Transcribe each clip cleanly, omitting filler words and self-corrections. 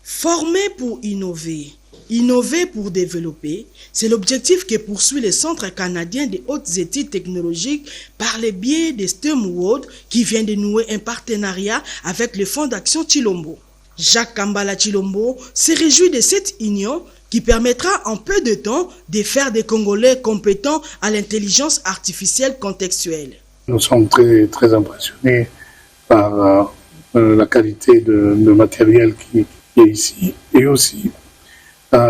Former pour innover, innover pour développer, c'est l'objectif que poursuit le Centre canadien des hautes études technologiques par le biais de STEM World qui vient de nouer un partenariat avec le Fonds d'action Chilombo. Jacques Kambala Chilombo se réjouit de cette union qui permettra en peu de temps de faire des Congolais compétents à l'intelligence artificielle contextuelle. Nous sommes très impressionnés par la qualité de matériel qui est ici et aussi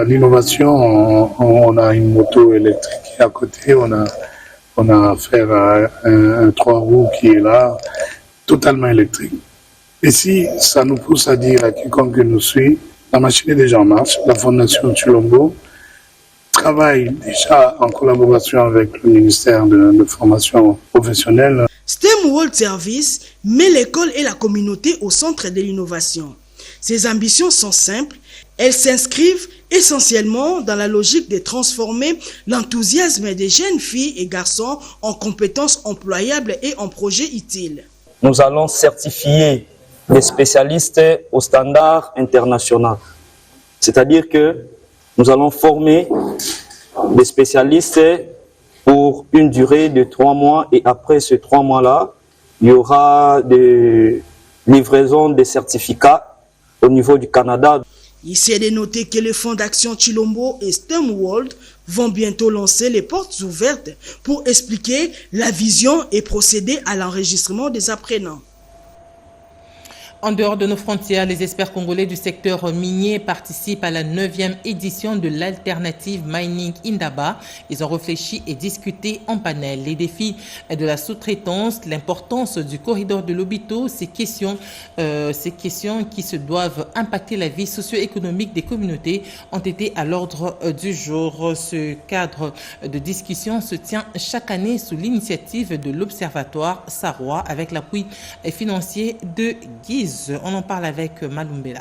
l'innovation. On a une moto électrique à côté, on a affaire à un 3 roues qui est là, totalement électrique. Et si ça nous pousse à dire à quiconque nous suit, la machine est déjà en marche. La Fondation Chilombo travaille déjà en collaboration avec le ministère de formation professionnelle. STEM World Service met l'école et la communauté au centre de l'innovation. Ses ambitions sont simples, elles s'inscrivent essentiellement dans la logique de transformer l'enthousiasme des jeunes filles et garçons en compétences employables et en projets utiles. Nous allons certifier les spécialistes au standard international. C'est-à-dire que nous allons former des spécialistes pour une durée de 3 mois et après ces 3 mois-là, il y aura des livraisons de certificats au niveau du Canada. Il est de noter que le Fonds d'action Chilombo et STEM World vont bientôt lancer les portes ouvertes pour expliquer la vision et procéder à l'enregistrement des apprenants. En dehors de nos frontières, les experts congolais du secteur minier participent à la 9e édition de l'Alternative Mining Indaba. Ils ont réfléchi et discuté en panel. Les défis de la sous-traitance, l'importance du corridor de Lobito, ces questions qui se doivent impacter la vie socio-économique des communautés ont été à l'ordre du jour. Ce cadre de discussion se tient chaque année sous l'initiative de l'Observatoire Sarrois avec l'appui financier de Guise. On en parle avec Malumbela.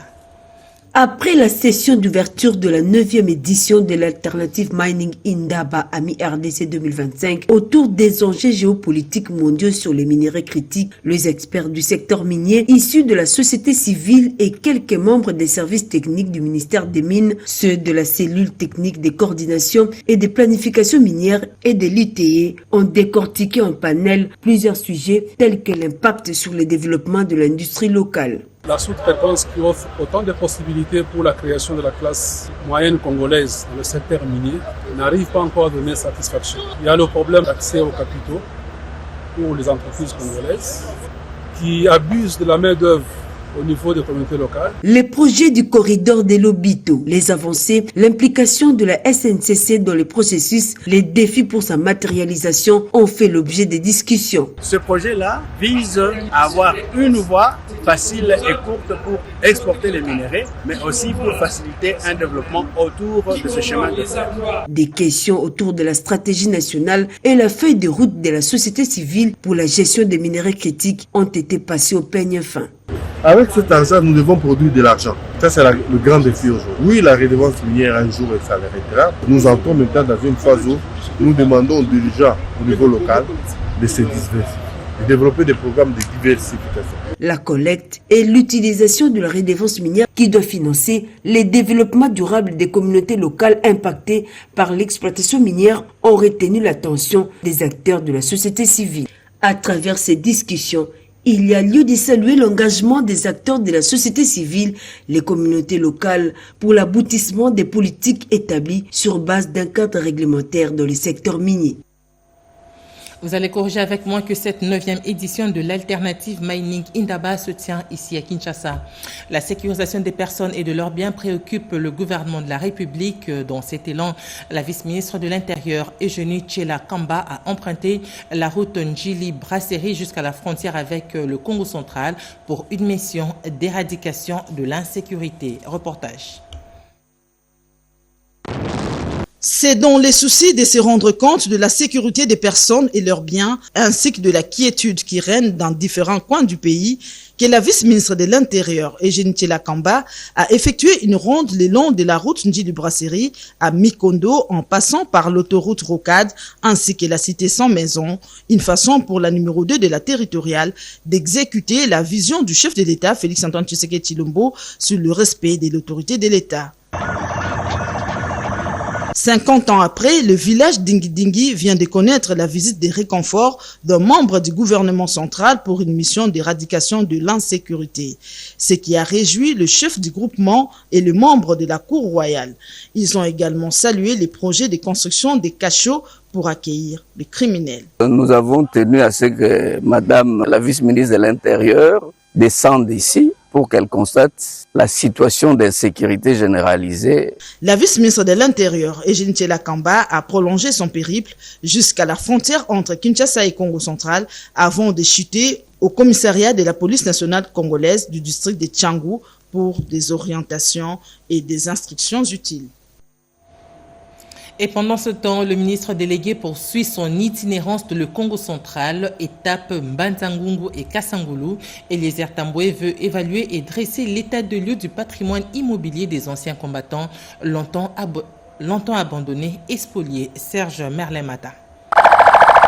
Après la session d'ouverture de la 9e édition de l'Alternative Mining Indaba à mi-RDC 2025, autour des enjeux géopolitiques mondiaux sur les minéraux critiques, les experts du secteur minier issus de la société civile et quelques membres des services techniques du ministère des Mines, ceux de la cellule technique de coordination et de planification minière et de l'ITE, ont décortiqué en panel plusieurs sujets tels que l'impact sur le développement de l'industrie locale. La sous-traitance qui offre autant de possibilités pour la création de la classe moyenne congolaise dans le secteur minier n'arrive pas encore à donner satisfaction. Il y a le problème d'accès aux capitaux pour les entreprises congolaises qui abusent de la main-d'œuvre au niveau des communautés locales. Les projets du corridor de Lobito, les avancées, l'implication de la SNCC dans le processus, les défis pour sa matérialisation ont fait l'objet des discussions. Ce projet-là vise à avoir une voie facile et courte pour exporter les minéraux, mais aussi pour faciliter un développement autour de ce chemin de fer. Des questions autour de la stratégie nationale et la feuille de route de la société civile pour la gestion des minéraux critiques ont été passées au peigne fin. Avec cet argent, nous devons produire de l'argent. Ça, c'est le grand défi aujourd'hui. Oui, la redevance minière, un jour, ça l'arrêtera. Nous entrons maintenant dans une phase où nous demandons aux dirigeants au niveau local de se diversifier, de développer des programmes de diversification. La collecte et l'utilisation de la redevance minière qui doit financer le développement durable des communautés locales impactées par l'exploitation minière ont retenu l'attention des acteurs de la société civile. À travers ces discussions, il y a lieu de saluer l'engagement des acteurs de la société civile, les communautés locales, pour l'aboutissement des politiques établies sur base d'un cadre réglementaire dans le secteur minier. Vous allez corriger avec moi que cette 9e édition de l'Alternative Mining Indaba se tient ici à Kinshasa. La sécurisation des personnes et de leurs biens préoccupe le gouvernement de la République. Dans cet élan, la vice-ministre de l'Intérieur, Eugénie Tchela Kamba, a emprunté la route Njili-Brasserie jusqu'à la frontière avec le Congo central pour une mission d'éradication de l'insécurité. Reportage. C'est dans les soucis de se rendre compte de la sécurité des personnes et leurs biens, ainsi que de la quiétude qui règne dans différents coins du pays, que la vice-ministre de l'Intérieur, Eugénie Tshilakamba, a effectué une ronde le long de la route Ndji-du-Brasserie à Mikondo en passant par l'autoroute Rocade ainsi que la cité sans maison, une façon pour la numéro 2 de la territoriale d'exécuter la vision du chef de l'État, Félix-Antoine Tshisekedi Tshilombo, sur le respect de l'autorité de l'État. 50 ans après, le village d'Ingidingi vient de connaître la visite de réconfort d'un membre du gouvernement central pour une mission d'éradication de l'insécurité, ce qui a réjoui le chef du groupement et le membre de la cour royale. Ils ont également salué les projets de construction des cachots pour accueillir les criminels. Nous avons tenu à ce que Madame la vice-ministre de l'Intérieur descende ici pour qu'elle constate la situation d'insécurité généralisée. La vice-ministre de l'Intérieur, Eugénie Tshilakamba, a prolongé son périple jusqu'à la frontière entre Kinshasa et Congo central avant de chuter au commissariat de la police nationale congolaise du district de Tchangou pour des orientations et des instructions utiles. Et pendant ce temps, le ministre délégué poursuit son itinérance de le Congo central, étape Mbanzangungu et Kasangulu. Eliezer Tamboué veut évaluer et dresser l'état de lieu du patrimoine immobilier des anciens combattants longtemps abandonnés et spoliés. Serge Merlemata.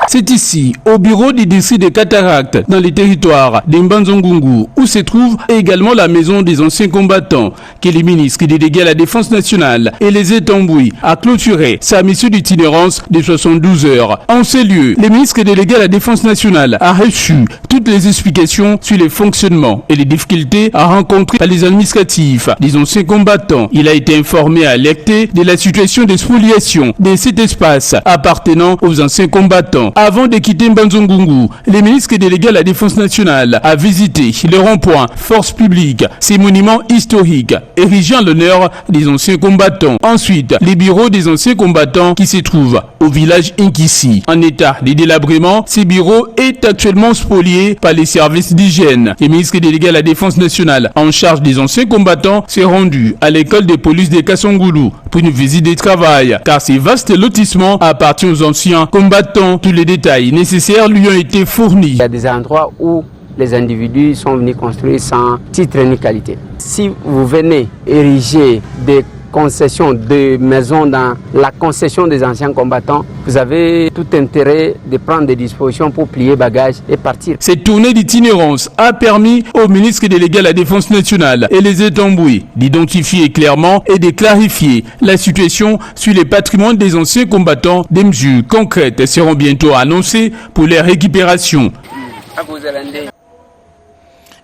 C'est ici, au bureau du district de Cataracte, dans les territoires d'Mbanzangungu, où se trouve également la maison des anciens combattants, que le ministre délégué à la Défense nationale, Eliezer Tamboué, a clôturé sa mission d'itinérance de 72 heures. En ces lieux, le ministre délégué à la Défense nationale a reçu toutes les explications sur le fonctionnement et les difficultés à rencontrer par les administratifs des anciens combattants. Il a été informé et alerté de la situation de spoliation de cet espace appartenant aux anciens combattants. Avant de quitter Mbanzangungu, le ministre délégué à la Défense nationale a visité le rond-point Force publique, ces monuments historiques érigés en l'honneur des anciens combattants. Ensuite, les bureaux des anciens combattants qui se trouvent au village Inkisi. En état de délabrement, ces bureaux est actuellement spoliés par les services d'hygiène. Le ministre délégué à la Défense nationale en charge des anciens combattants s'est rendu à l'école de police de Kasangulu pour une visite de travail, car ces vastes lotissements appartiennent aux anciens combattants. Tous les détails nécessaires lui ont été fournis. Il y a des endroits où les individus sont venus construire sans titre ni qualité. Si vous venez ériger des concessions de maisons dans la concession des anciens combattants, vous avez tout intérêt de prendre des dispositions pour plier bagages et partir. Cette tournée d'itinérance a permis au ministre délégué à la Défense nationale, Eliezer Tamboué, d'identifier clairement et de clarifier la situation sur les patrimoines des anciens combattants. Des mesures concrètes seront bientôt annoncées pour leur récupération.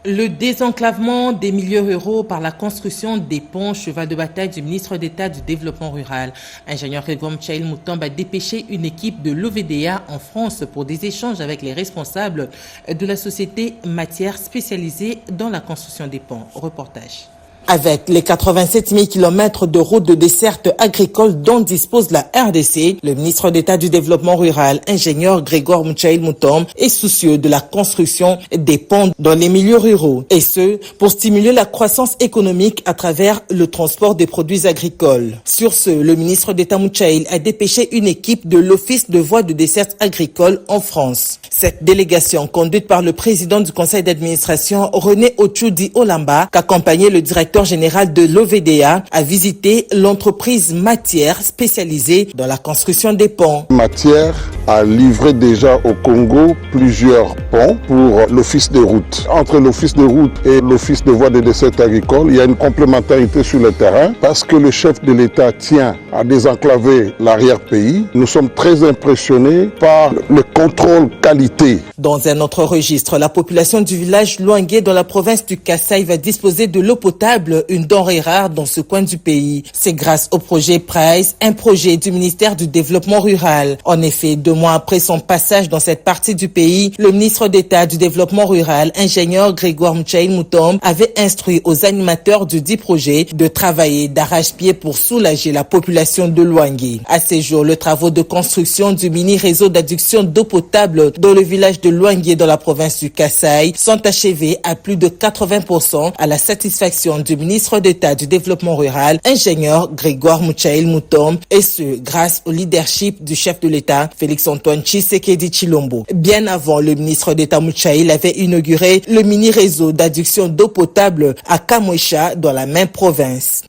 Le désenclavement des milieux ruraux par la construction des ponts, cheval de bataille du ministre d'État du Développement rural. Ingénieur Grégoire Moutombe a dépêché une équipe de l'OVDA en France pour des échanges avec les responsables de la société matière spécialisée dans la construction des ponts. Reportage. Avec les 87 000 km de routes de desserte agricole dont dispose la RDC, le ministre d'État du Développement rural, ingénieur Grégoire Moutombe, est soucieux de la construction des ponts dans les milieux ruraux. Et ce, pour stimuler la croissance économique à travers le transport des produits agricoles. Sur ce, le ministre d'État Mouchaïl a dépêché une équipe de l'Office de voies de desserte agricole en France. Cette délégation, conduite par le président du conseil d'administration, René Ochoudi Olamba, qu'accompagnait le directeur général de l'OVDA, a visité l'entreprise Matière spécialisée dans la construction des ponts. Matière a livré déjà au Congo plusieurs ponts pour l'office des routes. Entre l'office des routes et l'office de voies de desserte agricole, il y a une complémentarité sur le terrain parce que le chef de l'État tient à désenclaver l'arrière-pays. Nous sommes très impressionnés par le contrôle qualité. Dans un autre registre, la population du village Luangué dans la province du Kasaï va disposer de l'eau potable, une denrée rare dans ce coin du pays. C'est grâce au projet PRICE, un projet du ministère du Développement rural. En effet, 2 mois après son passage dans cette partie du pays, le ministre d'État du Développement rural, ingénieur Grégoire Moutombe, avait instruit aux animateurs du dit projet de travailler d'arrache-pied pour soulager la population de Luangué. À ce jour, les travaux de construction du mini-réseau d'adduction d'eau potable dans le village de Luangué dans la province du Kasaï sont achevés à plus de 80% à la satisfaction du du ministre d'État du Développement rural, ingénieur Grégoire Muchail Moutom, et ce, grâce au leadership du chef de l'État, Félix-Antoine Tshisekedi Tshilombo. Bien avant, le ministre d'État Muchail avait inauguré le mini-réseau d'adduction d'eau potable à Kamwesha, dans la même province.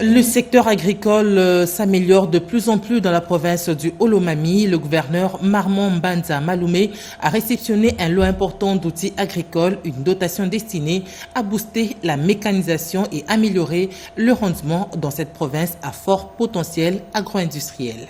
Le secteur agricole s'améliore de plus en plus dans la province du Olomami. Le gouverneur Marmon Mbanza Maloumé a réceptionné un lot important d'outils agricoles, une dotation destinée à booster la mécanisation et améliorer le rendement dans cette province à fort potentiel agro-industriel.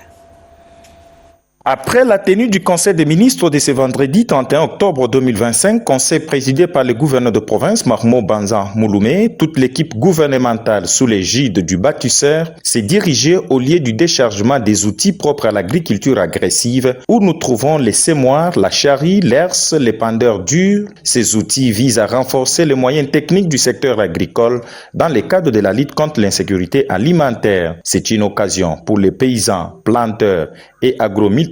Après la tenue du Conseil des ministres de ce vendredi 31 octobre 2025, conseil présidé par le gouverneur de province Marmon Mbanza Maloumé, toute l'équipe gouvernementale sous l'égide du bâtisseur s'est dirigée au lieu du déchargement des outils propres à l'agriculture agressive, où nous trouvons les semoirs, la charrie, l'herse, les pendeurs durs. Ces outils visent à renforcer les moyens techniques du secteur agricole dans le cadre de la lutte contre l'insécurité alimentaire. C'est une occasion pour les paysans, planteurs et agro-multiplicateurs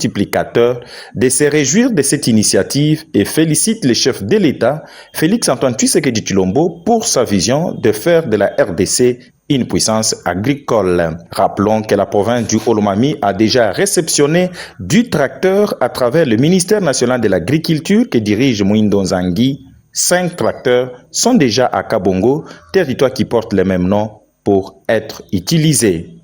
de se réjouir de cette initiative et félicite le chef de l'État, Félix-Antoine Tshisekedi Tshilombo, pour sa vision de faire de la RDC une puissance agricole. Rappelons que la province du Olomami a déjà réceptionné du tracteur à travers le ministère national de l'agriculture que dirige Mwindo Nzangi. 5 tracteurs sont déjà à Kabongo, territoire qui porte le même nom, pour être utilisés.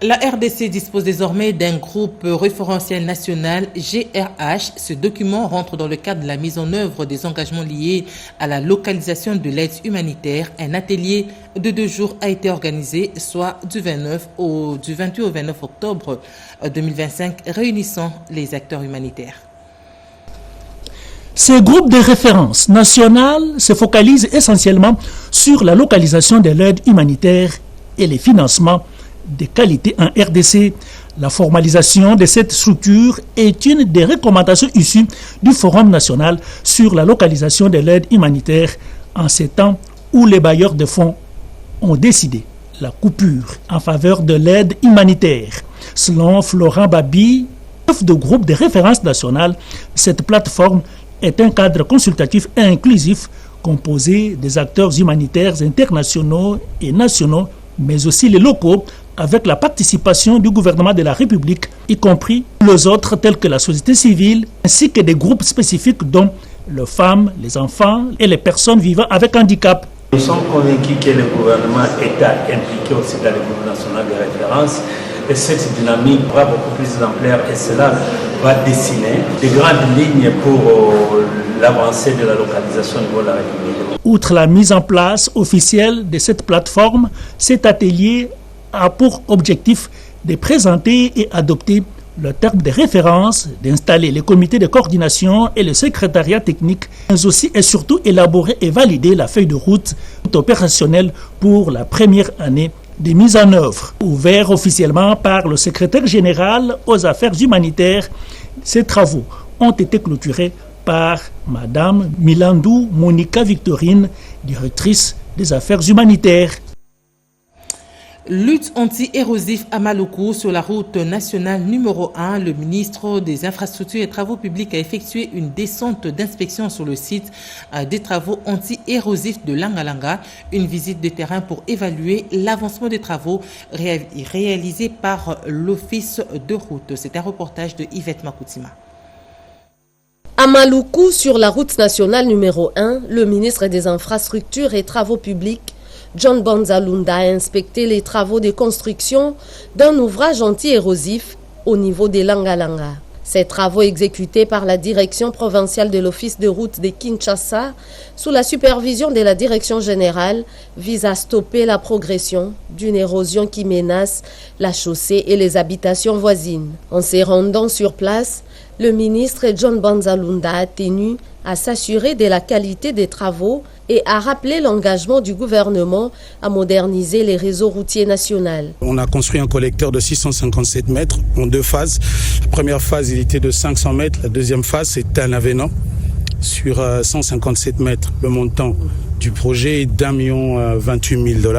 La RDC dispose désormais d'un groupe référentiel national GRH. Ce document rentre dans le cadre de la mise en œuvre des engagements liés à la localisation de l'aide humanitaire. Un atelier de 2 jours a été organisé, soit du 28 au 29 octobre 2025, réunissant les acteurs humanitaires. Ces groupes de référence nationales se focalisent essentiellement sur la localisation de l'aide humanitaire et les financements de qualité en RDC. La formalisation de cette structure est une des recommandations issues du Forum national sur la localisation de l'aide humanitaire en ces temps où les bailleurs de fonds ont décidé la coupure en faveur de l'aide humanitaire. Selon Florent Babi, chef de groupe de référence nationale, cette plateforme est un cadre consultatif et inclusif composé des acteurs humanitaires internationaux et nationaux, mais aussi les locaux, avec la participation du gouvernement de la République, y compris les autres tels que la société civile, ainsi que des groupes spécifiques dont les femmes, les enfants et les personnes vivant avec handicap. Nous sommes convaincus que le gouvernement est impliqué aussi dans le groupe national de référence et cette dynamique va beaucoup plus d'ampleur et cela va dessiner des grandes lignes pour l'avancée de la localisation au niveau de la République. Outre la mise en place officielle de cette plateforme, cet atelier a pour objectif de présenter et adopter le terme de référence, d'installer les comités de coordination et le secrétariat technique, mais aussi et surtout élaborer et valider la feuille de route opérationnelle pour la première année de mise en œuvre. Ouvert officiellement par le secrétaire général aux affaires humanitaires, ces travaux ont été clôturés par Madame Milandou Monica Victorine, directrice des affaires humanitaires. Lutte anti-érosif à Maluku sur la route nationale numéro 1. Le ministre des Infrastructures et Travaux publics a effectué une descente d'inspection sur le site des travaux anti-érosifs de Langalanga. Une visite de terrain pour évaluer l'avancement des travaux réalisés par l'Office de route. C'est un reportage de Yvette Makoutima. À Maluku, sur la route nationale numéro 1, le ministre des Infrastructures et Travaux publics John Bonzalunda a inspecté les travaux de construction d'un ouvrage anti-érosif au niveau des Langalanga. Ces travaux exécutés par la direction provinciale de l'Office de route de Kinshasa sous la supervision de la direction générale visent à stopper la progression d'une érosion qui menace la chaussée et les habitations voisines. En se rendant sur place, le ministre John Bonzalunda a tenu à s'assurer de la qualité des travaux et à rappeler l'engagement du gouvernement à moderniser les réseaux routiers nationaux. On a construit un collecteur de 657 mètres en 2 phases. La première phase, il était de 500 mètres. La deuxième phase, c'était un avenant sur 157 mètres. Le montant du projet est $1,028 000.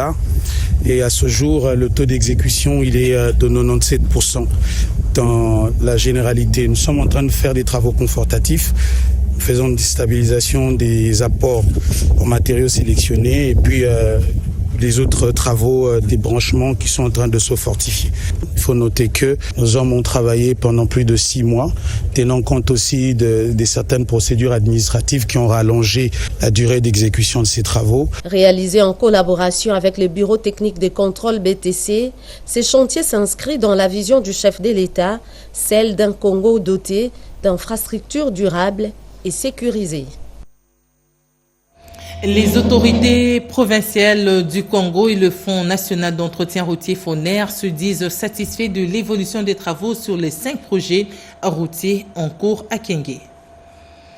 Et à ce jour, le taux d'exécution, il est de 97%. dans la généralité. Nous sommes en train de faire des travaux confortatifs, faisant une stabilisation des apports en matériaux sélectionnés et puis les autres travaux des branchements qui sont en train de se fortifier. Il faut noter que nos hommes ont travaillé pendant plus de 6 mois, tenant compte aussi de certaines procédures administratives qui ont rallongé la durée d'exécution de ces travaux. Réalisé en collaboration avec le Bureau technique de contrôle BTC, ces chantiers s'inscrivent dans la vision du chef de l'État, celle d'un Congo doté d'infrastructures durables et sécurisées. Les autorités provinciales du Congo et le Fonds national d'entretien routier FONER se disent satisfaits de l'évolution des travaux sur les 5 projets routiers en cours à Kenge.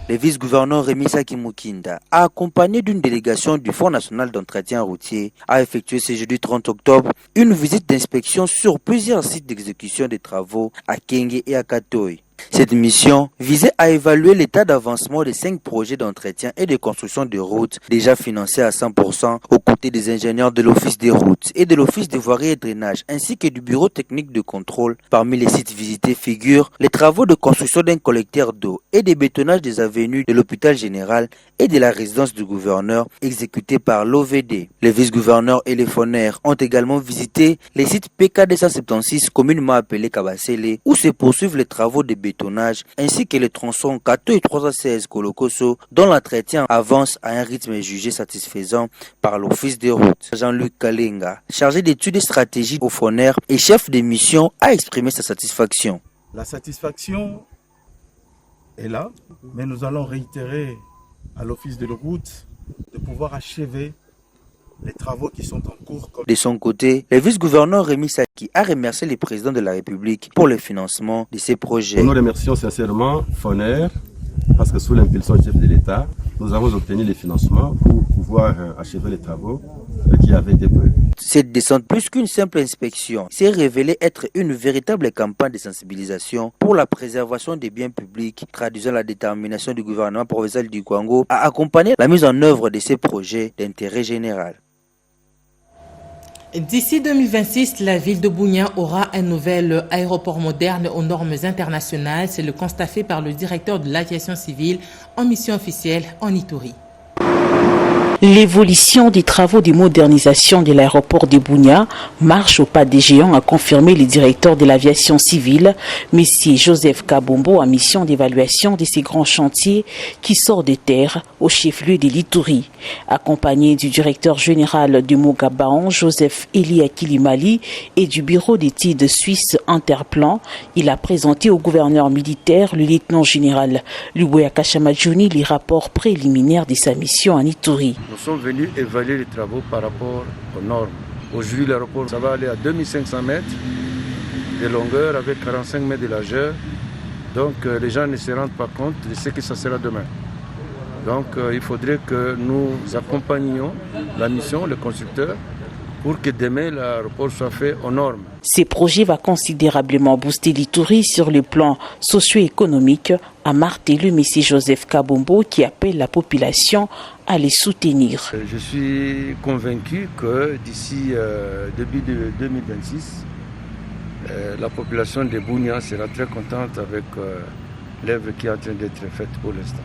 Le vice-gouverneur Rémi Sakimukinda, accompagné d'une délégation du Fonds national d'entretien routier, a effectué ce jeudi 30 octobre une visite d'inspection sur plusieurs sites d'exécution des travaux à Kenge et à Katoy. Cette mission visait à évaluer l'état d'avancement des 5 projets d'entretien et de construction de routes déjà financés à 100% aux côtés des ingénieurs de l'Office des routes et de l'Office des voiries et drainage ainsi que du Bureau technique de contrôle. Parmi les sites visités figurent les travaux de construction d'un collecteur d'eau et des bétonnages des avenues de l'hôpital général et de la résidence du gouverneur exécutés par l'OVD. Les vice-gouverneurs et les FONER ont également visité les sites PK276 communément appelés Kabasele où se poursuivent les travaux de bétonnage ainsi que les tronçons Kato et 316 Kolokoso dont l'entretien avance à un rythme jugé satisfaisant par l'Office des routes. Jean-Luc Kalenga, chargé d'études et stratégies au FONER et chef de mission, a exprimé sa satisfaction. La satisfaction est là, mais nous allons réitérer à l'Office des routes de pouvoir achever les travaux qui sont en cours. De son côté, le vice-gouverneur Rémi Saki a remercié le président de la République pour le financement de ces projets. Nous remercions sincèrement FONER parce que sous l'impulsion du chef de l'État, nous avons obtenu les financements pour pouvoir achever les travaux qui avaient été prévus. Cette descente, plus qu'une simple inspection, s'est révélée être une véritable campagne de sensibilisation pour la préservation des biens publics, traduisant la détermination du gouvernement provincial du Congo à accompagner la mise en œuvre de ces projets d'intérêt général. D'ici 2026, la ville de Bunia aura un nouvel aéroport moderne aux normes internationales. C'est le constat fait par le directeur de l'aviation civile en mission officielle en Ituri. L'évolution des travaux de modernisation de l'aéroport de Bunia marche au pas des géants, a confirmé le directeur de l'aviation civile, M. Joseph Kabombo, en mission d'évaluation de ces grands chantiers qui sortent de terre au chef-lieu de l'Ituri. Accompagné du directeur général du Mogabaon, Joseph Elia Kilimali, et du bureau d'études suisse Interplan, il a présenté au gouverneur militaire, le lieutenant général Luboya Kashamadjouni, les rapports préliminaires de sa mission en Ituri. Nous sommes venus évaluer les travaux par rapport aux normes. Aujourd'hui, l'aéroport, ça va aller à 2500 mètres de longueur avec 45 mètres de largeur. Donc, les gens ne se rendent pas compte de ce que ça sera demain. Donc, il faudrait que nous accompagnions la mission, le constructeur, pour que demain l'aéroport soit fait aux normes. Ces projets vont considérablement booster l'Ituri sur le plan socio-économique, a martelé le M. Joseph Kabombo qui appelle la population à les soutenir. Je suis convaincu que d'ici début de 2026, la population de Bunia sera très contente avec l'œuvre qui est en train d'être faite pour l'instant.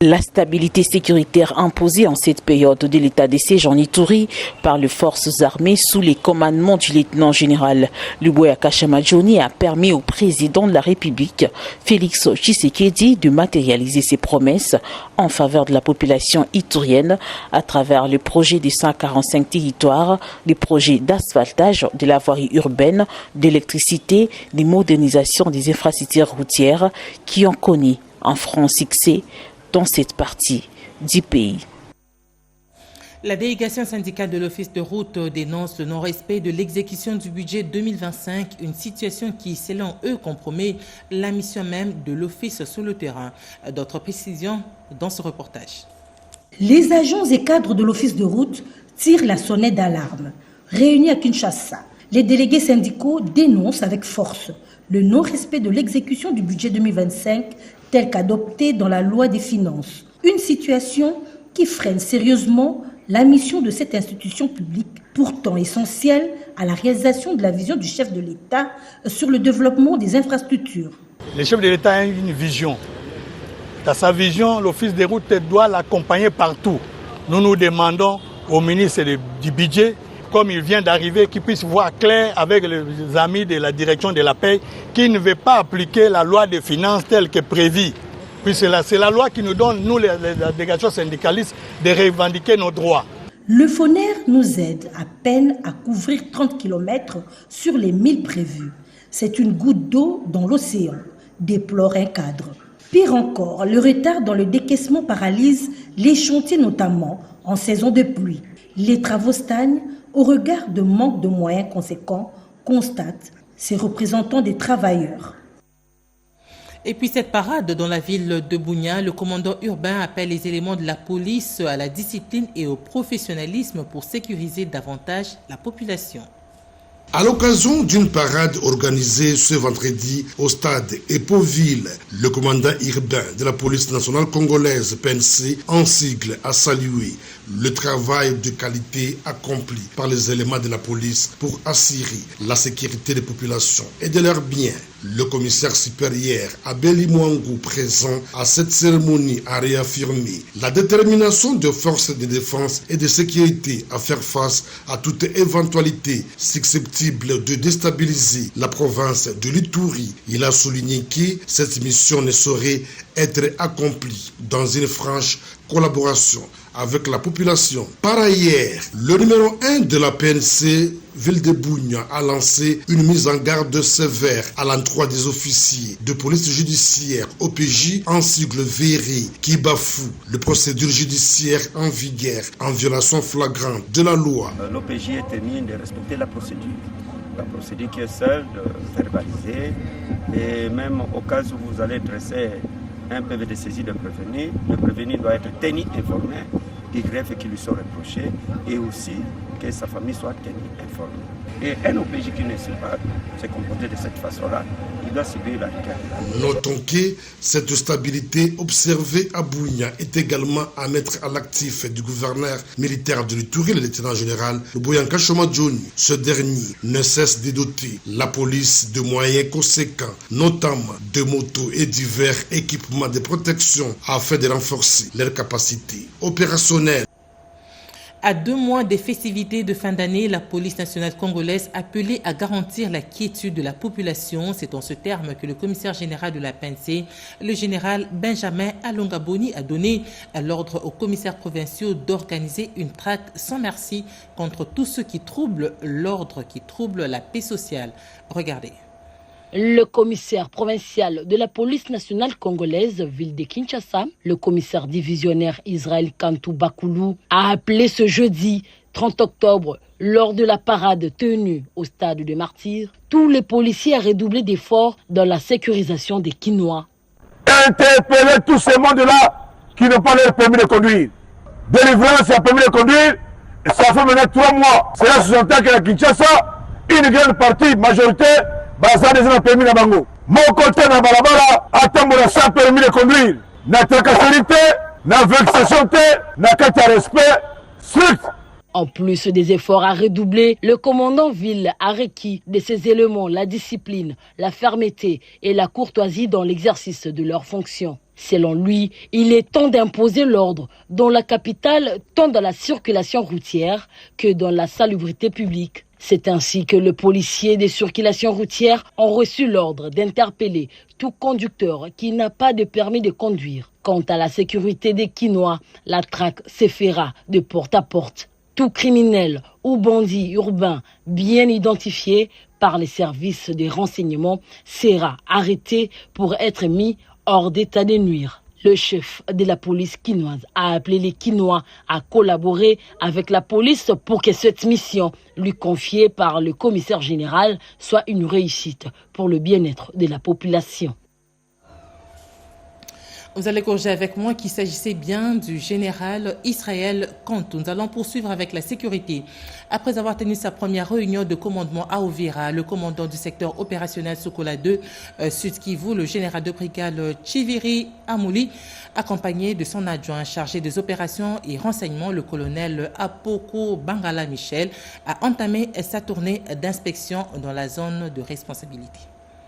La stabilité sécuritaire imposée en cette période de l'état de siège en Ituri par les forces armées sous les commandements du lieutenant général Luboya Kashamadjouni a permis au président de la République, Félix Tshisekedi, de matérialiser ses promesses en faveur de la population iturienne à travers le projet des 145 territoires, les projets d'asphaltage de la voirie urbaine, d'électricité, des modernisations des infrastructures routières qui ont connu un franc succès dans cette partie du pays. La délégation syndicale de l'Office de route dénonce le non-respect de l'exécution du budget 2025, une situation qui, selon eux, compromet la mission même de l'Office sur le terrain. D'autres précisions dans ce reportage. Les agents et cadres de l'Office de route tirent la sonnette d'alarme. Réunis à Kinshasa, les délégués syndicaux dénoncent avec force le non-respect de l'exécution du budget 2025 tel qu'adopté dans la loi des finances. Une situation qui freine sérieusement la mission de cette institution publique pourtant essentiel à la réalisation de la vision du chef de l'État sur le développement des infrastructures. Le chef de l'État a une vision. Dans sa vision, l'Office des routes doit l'accompagner partout. Nous nous demandons au ministre du Budget, comme il vient d'arriver, qu'il puisse voir clair avec les amis de la direction de la paix, qu'il ne veut pas appliquer la loi des finances telle que prévue. Puisque c'est la loi qui nous donne, nous les délégations syndicalistes, de revendiquer nos droits. Le FONER nous aide à peine à couvrir 30 km sur les 1000 prévus. C'est une goutte d'eau dans l'océan, déplore un cadre. Pire encore, le retard dans le décaissement paralyse les chantiers, notamment en saison de pluie. Les travaux stagnent au regard de manque de moyens conséquents, constatent ces représentants des travailleurs. Et puis cette parade dans la ville de Bunia, le commandant urbain appelle les éléments de la police à la discipline et au professionnalisme pour sécuriser davantage la population. À l'occasion d'une parade organisée ce vendredi au stade Epoville, le commandant urbain de la police nationale congolaise PNC, en sigle, a salué le travail de qualité accompli par les éléments de la police pour assurer la sécurité des populations et de leurs biens. Le commissaire supérieur Abeli Mwangou, présent à cette cérémonie, a réaffirmé la détermination des forces de défense et de sécurité à faire face à toute éventualité susceptible de déstabiliser la province de l'Ituri. Il a souligné que cette mission ne saurait être accomplie dans une franche collaboration avec la population. Par ailleurs, le numéro 1 de la PNC, Ville de Bunia, a lancé une mise en garde sévère à l'endroit des officiers de police judiciaire OPJ en sigle VRI qui bafouent les procédures judiciaires en vigueur en violation flagrante de la loi. L'OPJ est tenu de respecter la procédure. La procédure qui est celle de verbaliser et même au cas où vous allez dresser un PV de saisie d'un prévenu, le prévenu doit être tenu informé des greffes qui lui sont reprochés et aussi que sa famille soit tenue informée. Et un OPJ qui ne sait pas se comporter de cette façon-là, il doit subir la rigueur. Notons que cette stabilité observée à Bunia est également à mettre à l'actif du gouverneur militaire de l'Ituri, le lieutenant général Boyanka Shomadjoni. Ce dernier ne cesse de doter la police de moyens conséquents, notamment de motos et divers équipements de protection afin de renforcer leurs capacités opérationnelles. À 2 mois des festivités de fin d'année, la police nationale congolaise appelée à garantir la quiétude de la population. C'est en ce terme que le commissaire général de la PNC, le général Benjamin Alongaboni, a donné l'ordre aux commissaires provinciaux d'organiser une traque sans merci contre tous ceux qui troublent l'ordre, qui troublent la paix sociale. Regardez. Le commissaire provincial de la police nationale congolaise, ville de Kinshasa, le commissaire divisionnaire Israël Kantou Bakoulou, a appelé ce jeudi 30 octobre, lors de la parade tenue au stade des Martyrs, tous les policiers à redoubler d'efforts dans la sécurisation des Kinois. Interpeller tous ces mondes-là qui n'ont pas leur permis de conduire. Délivrance et permis de conduire, ça fait maintenant 3 mois. C'est là sous-entend que la Kinshasa, une grande partie, majorité, baza des gens permis na bango. Mon côté na balabala, atambola sans permis de conduire. Na tracasserie, na vexation, na kata respect, strict. En plus des efforts à redoubler, le commandant ville a requis de ces éléments la discipline, la fermeté et la courtoisie dans l'exercice de leurs fonctions. Selon lui, il est temps d'imposer l'ordre dans la capitale, tant dans la circulation routière que dans la salubrité publique. C'est ainsi que les policiers des circulations routières ont reçu l'ordre d'interpeller tout conducteur qui n'a pas de permis de conduire. Quant à la sécurité des Kinois, la traque se fera de porte à porte. Tout criminel ou bandit urbain bien identifié par les services de renseignement sera arrêté pour être mis hors d'état de nuire. Le chef de la police quinoise a appelé les Kinois à collaborer avec la police pour que cette mission lui confiée par le commissaire général soit une réussite pour le bien-être de la population. Vous allez corriger avec moi qu'il s'agissait bien du général Israël Kantou. Nous allons poursuivre avec la sécurité. Après avoir tenu sa première réunion de commandement à Uvira, le commandant du secteur opérationnel Sokola 2 Sud Kivu, le général de brigade Chiviri Hamouli, accompagné de son adjoint chargé des opérations et renseignements, le colonel Apoko Bangala Michel, a entamé sa tournée d'inspection dans la zone de responsabilité.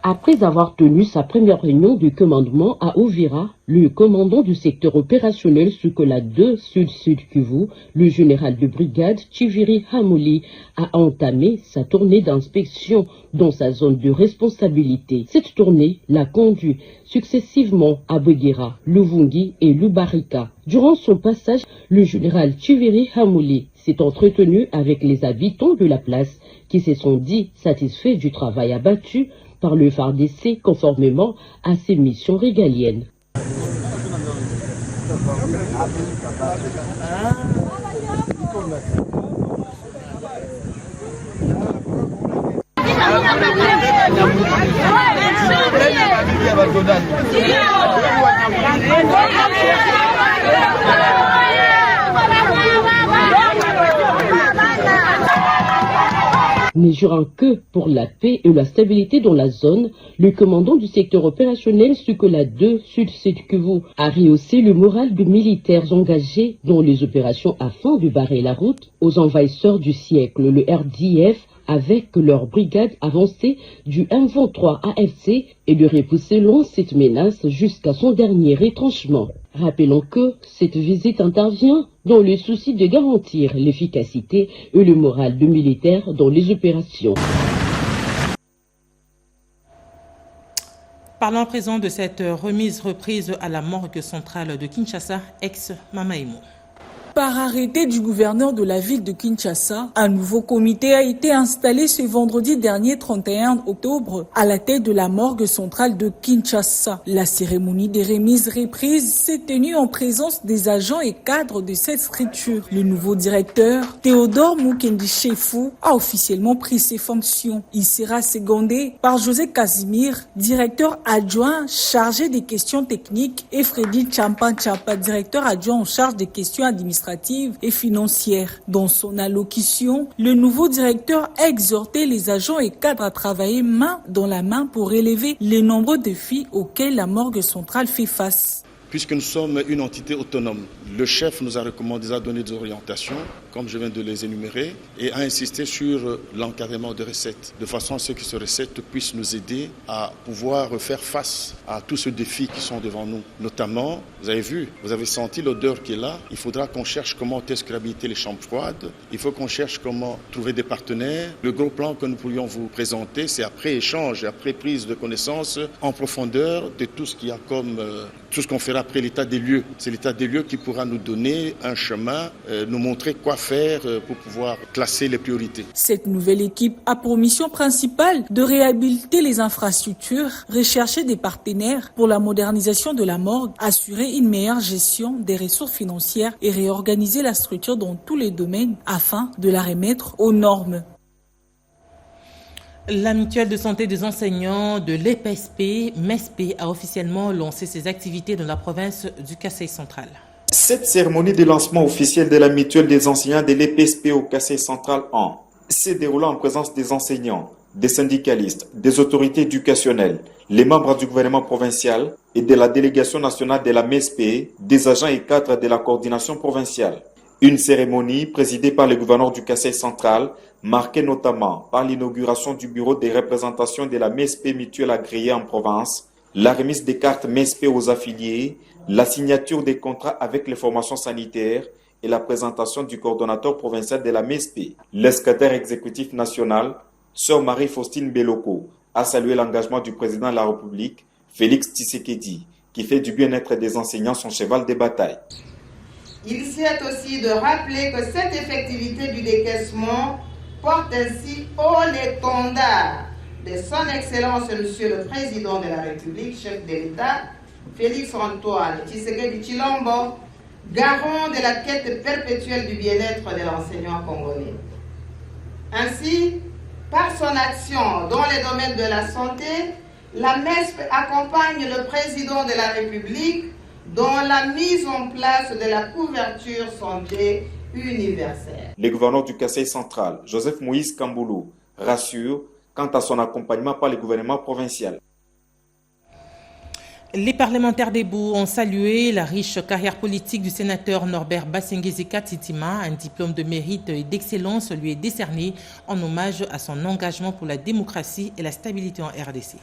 Après avoir tenu sa première réunion de commandement à Uvira, le commandant du secteur opérationnel Sokola 2 Sud Kivu, le général de brigade Chiviri Hamouli, a entamé sa tournée d'inspection dans sa zone de responsabilité. Cette tournée l'a conduit successivement à Beguera, Luvungi et Lubarika. Durant son passage, le général Chiviri Hamouli s'est entretenu avec les habitants de la place qui se sont dit satisfaits du travail abattu par le FARDC conformément à ses missions régaliennes. Ne jurant que pour la paix et la stabilité dans la zone, le commandant du secteur opérationnel Sokola 2 Sud Kivu a rehaussé le moral des militaires engagés dans les opérations afin de barrer la route aux envahisseurs du siècle, le RDF, avec leur brigade avancée du M23 AFC et de repousser loin cette menace jusqu'à son dernier retranchement. Rappelons que cette visite intervient dans le souci de garantir l'efficacité et le moral des militaires dans les opérations. Parlons à présent de cette reprise à la morgue centrale de Kinshasa, ex-Mamaimo. Par arrêté du gouverneur de la ville de Kinshasa, un nouveau comité a été installé ce vendredi dernier 31 octobre à la tête de la morgue centrale de Kinshasa. La cérémonie des remises reprises s'est tenue en présence des agents et cadres de cette structure. Le nouveau directeur, Théodore Mukendi Chefou, a officiellement pris ses fonctions. Il sera secondé par José Casimir, directeur adjoint chargé des questions techniques, et Freddy Champa, directeur adjoint en charge des questions administratives et financières. Dans son allocution, le nouveau directeur a exhorté les agents et cadres à travailler main dans la main pour relever les nombreux défis auxquels la morgue centrale fait face. Puisque nous sommes une entité autonome, le chef nous a recommandé, a donné des orientations, comme je viens de les énumérer, et a insisté sur l'encadrement des recettes, de façon à ce que ces recettes puissent nous aider à pouvoir faire face à tous ces défis qui sont devant nous. Notamment, vous avez vu, vous avez senti l'odeur qui est là, il faudra qu'on cherche comment tester réhabiliter les chambres froides, il faut qu'on cherche comment trouver des partenaires. Le gros plan que nous pourrions vous présenter, c'est après échange, après prise de connaissance en profondeur de tout ce qu'il y a comme, tout ce qu'on fera après l'état des lieux. C'est l'état des lieux qui pourra nous donner un chemin, nous montrer quoi faire pour pouvoir classer les priorités. Cette nouvelle équipe a pour mission principale de réhabiliter les infrastructures, rechercher des partenaires pour la modernisation de la morgue, assurer une meilleure gestion des ressources financières et réorganiser la structure dans tous les domaines afin de la remettre aux normes. La mutuelle de santé des enseignants de l'EPSP, MESP, a officiellement lancé ses activités dans la province du Kasaï central. Cette cérémonie de lancement officiel de la mutuelle des enseignants de l'EPSP au Kasaï central 1 s'est déroulée en présence des enseignants, des syndicalistes, des autorités éducationnelles, les membres du gouvernement provincial et de la délégation nationale de la MESP, des agents et cadres de la coordination provinciale. Une cérémonie présidée par le gouverneur du Kasaï central, marquée notamment par l'inauguration du bureau des représentations de la MESP mutuelle agréée en province, la remise des cartes MESP aux affiliés, la signature des contrats avec les formations sanitaires et la présentation du coordonnateur provincial de la MESP. Le secrétaire exécutif national, Sœur Marie-Faustine Beloko, a salué l'engagement du président de la République, Félix Tshisekedi, qui fait du bien-être des enseignants son cheval de bataille. Il souhaite aussi de rappeler que cette effectivité du décaissement porte ainsi haut l'étendard de son Excellence Monsieur le Président de la République, chef de l'État, Félix Antoine Tshisekedi Tshilombo, garant de la quête perpétuelle du bien-être de l'enseignant congolais. Ainsi, par son action dans les domaines de la santé, la MESP accompagne le Président de la République dont la mise en place de la couverture santé universelle. Le gouverneur du Kasaï central, Joseph Moïse Kamboulou, rassure quant à son accompagnement par le gouvernement provincial. Les parlementaires debout ont salué la riche carrière politique du sénateur Norbert Basengezeka Titima. Un diplôme de mérite et d'excellence lui est décerné en hommage à son engagement pour la démocratie et la stabilité en RDC.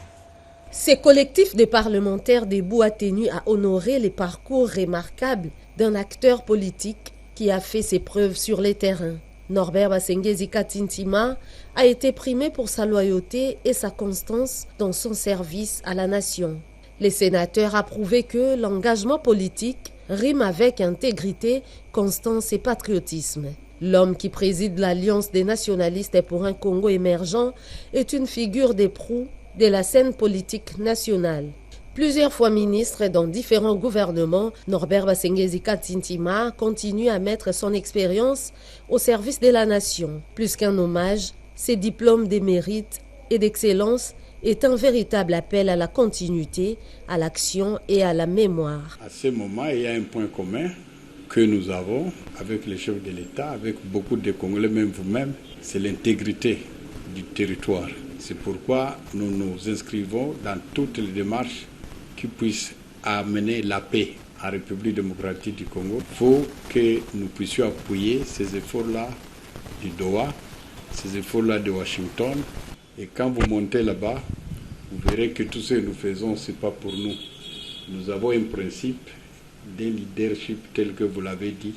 Ce collectif de parlementaires debout a tenu à honorer les parcours remarquables d'un acteur politique qui a fait ses preuves sur les terrains. Norbert Basengezeka Titima a été primé pour sa loyauté et sa constance dans son service à la nation. Les sénateurs a prouvé que l'engagement politique rime avec intégrité, constance et patriotisme. L'homme qui préside l'Alliance des nationalistes pour un Congo émergent est une figure d'éproue de la scène politique nationale. Plusieurs fois ministre dans différents gouvernements, Norbert Basengezeka Titima continue à mettre son expérience au service de la nation. Plus qu'un hommage, ses diplômes de mérite et d'excellence est un véritable appel à la continuité, à l'action et à la mémoire. À ce moment, il y a un point commun que nous avons avec les chefs de l'État, avec beaucoup de Congolais, même vous-même, c'est l'intégrité du territoire. C'est pourquoi nous nous inscrivons dans toutes les démarches qui puissent amener la paix en République démocratique du Congo. Il faut que nous puissions appuyer ces efforts-là du Doha, ces efforts-là de Washington. Et quand vous montez là-bas, vous verrez que tout ce que nous faisons, ce n'est pas pour nous. Nous avons un principe de leadership tel que vous l'avez dit,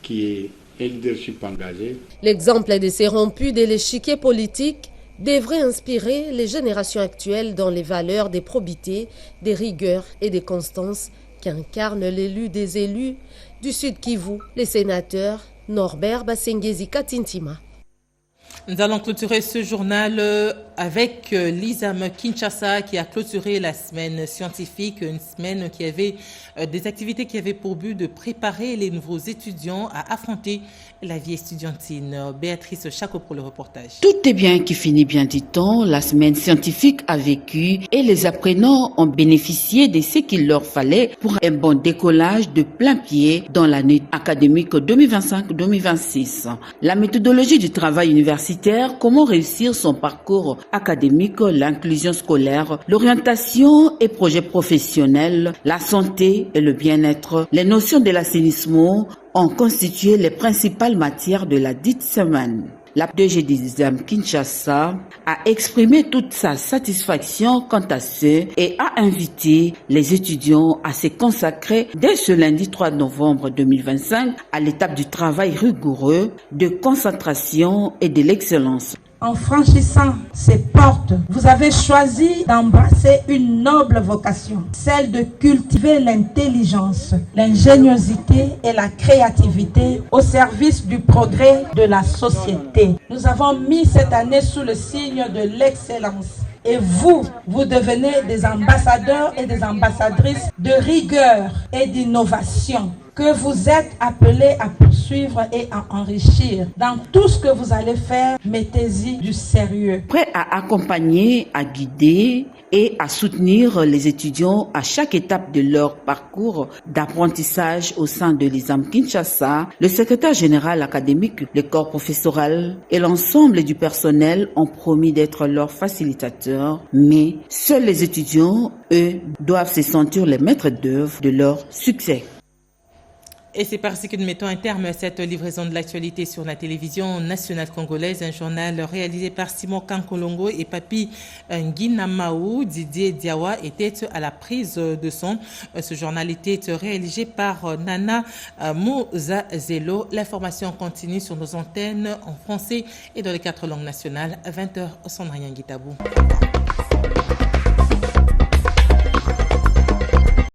qui est un leadership engagé. L'exemple de ces rompus de l'échiquier politique devrait inspirer les générations actuelles dans les valeurs des probités, des rigueurs et des constances qu'incarne l'élu des élus du Sud Kivu, les sénateurs Norbert Basengezeka Titima. Nous allons clôturer ce journal avec l'ISAM Kinshasa qui a clôturé la semaine scientifique, une semaine qui avait des activités qui avaient pour but de préparer les nouveaux étudiants à affronter la vie estudiantine. Béatrice Chaco pour le reportage. Tout est bien qui finit bien, dit-on. La semaine scientifique a vécu et les apprenants ont bénéficié de ce qu'il leur fallait pour un bon décollage de plein pied dans l'année académique 2025-2026. La méthodologie du travail universitaire, comment réussir son parcours académique, l'inclusion scolaire, l'orientation et projets professionnels, la santé et le bien-être, les notions de l'assainissement ont constitué les principales matières de la dite semaine. La DG d'ISAM Kinshasa a exprimé toute sa satisfaction quant à ce et a invité les étudiants à se consacrer dès ce lundi 3 novembre 2025 à l'étape du travail rigoureux, de concentration et de l'excellence. En franchissant ces portes, vous avez choisi d'embrasser une noble vocation, celle de cultiver l'intelligence, l'ingéniosité et la créativité au service du progrès de la société. Nous avons mis cette année sous le signe de l'excellence. Et vous devenez des ambassadeurs et des ambassadrices de rigueur et d'innovation que vous êtes appelés à poursuivre et à enrichir. Dans tout ce que vous allez faire, mettez-y du sérieux. Prêt à accompagner, à guider et à soutenir les étudiants à chaque étape de leur parcours d'apprentissage au sein de l'ISAM Kinshasa, le secrétaire général académique, le corps professoral et l'ensemble du personnel ont promis d'être leurs facilitateurs, mais seuls les étudiants, eux, doivent se sentir les maîtres d'œuvre de leur succès. Et c'est par ici que nous mettons un terme à cette livraison de l'actualité sur la télévision nationale congolaise, un journal réalisé par Simon Kankolongo et Papi Nguinamaou. Didier Diawa était à la prise de son. Ce journal était réalisé par Nana Mouzazelo. L'information continue sur nos antennes en français et dans les 4 langues nationales. À 20h, Sandrine Guitabou.